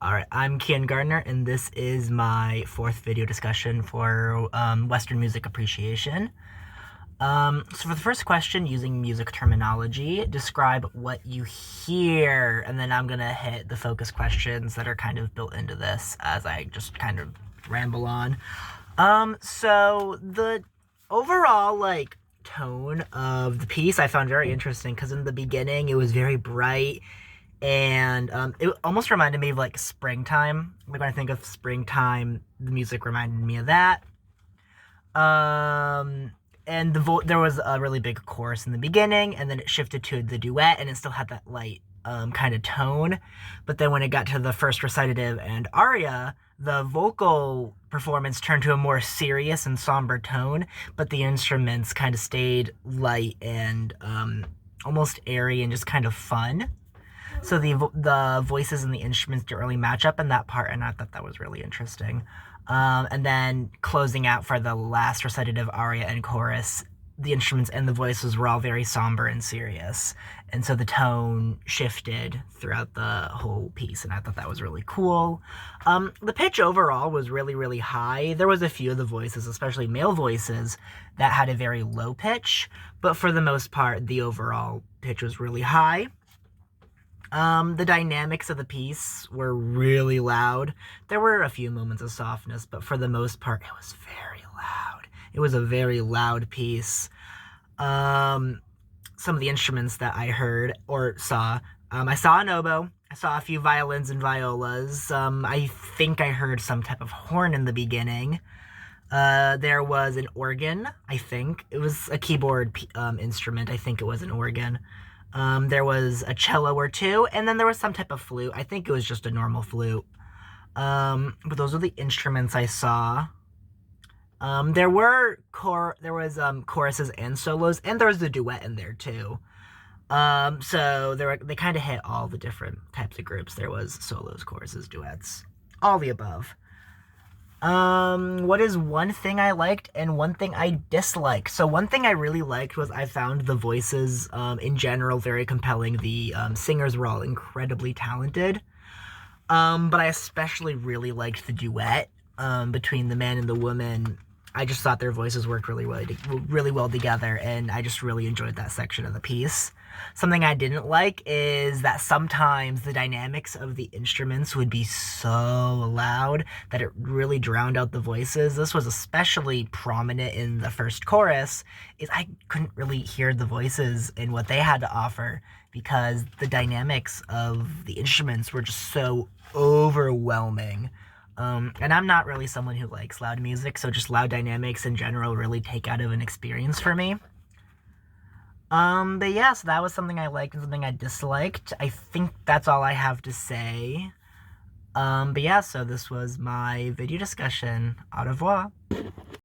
Alright, I'm Kian Gardner, and this is my fourth video discussion for Western music appreciation. So for the first question, using music terminology, describe what you hear, and then I'm gonna hit the focus questions that are kind of built into this as I just kind of ramble on. So the overall, tone of the piece I found very interesting, because in the beginning it was very bright, and it almost reminded me of springtime. Like when I think of springtime, the music reminded me of that. And there was a really big chorus in the beginning, and then it shifted to the duet, and it still had that light kind of tone. But then when it got to the first recitative and aria, the vocal performance turned to a more serious and somber tone, but the instruments kind of stayed light and almost airy and just kind of fun. So the voices and the instruments didn't really match up in that part, and I thought that was really interesting. And then closing out for the last recitative aria and chorus, the instruments and the voices were all very somber and serious. And so the tone shifted throughout the whole piece, and I thought that was really cool. The pitch overall was really, really high. There was a few of the voices, especially male voices, that had a very low pitch, but for the most part, the overall pitch was really high. The dynamics of the piece were really loud. There were a few moments of softness, but for the most part, it was very loud. It was a very loud piece. Some of the instruments that I heard or saw, I saw an oboe. I saw a few violins and violas. I think I heard some type of horn in the beginning. There was an organ, I think. It was a keyboard instrument. I think it was an organ. There was a cello or two, and then there was some type of flute. I think it was just a normal flute. But those are the instruments I saw. There was choruses and solos, and there was the duet in there too. So they kind of hit all the different types of groups. There was solos, choruses, duets, all the above. What is one thing I liked and one thing I disliked? So one thing I really liked was I found the voices, in general, very compelling. The singers were all incredibly talented. But I especially really liked the duet, between the man and the woman. I just thought their voices worked really well together, and I just really enjoyed that section of the piece. Something I didn't like is that sometimes the dynamics of the instruments would be so loud that it really drowned out the voices. This was especially prominent in the first chorus, is I couldn't really hear the voices and what they had to offer because the dynamics of the instruments were just so overwhelming. And I'm not really someone who likes loud music, so just loud dynamics in general really take out of an experience for me. But yeah, so that was something I liked and something I disliked. I think that's all I have to say. But yeah, so this was my video discussion. Au revoir.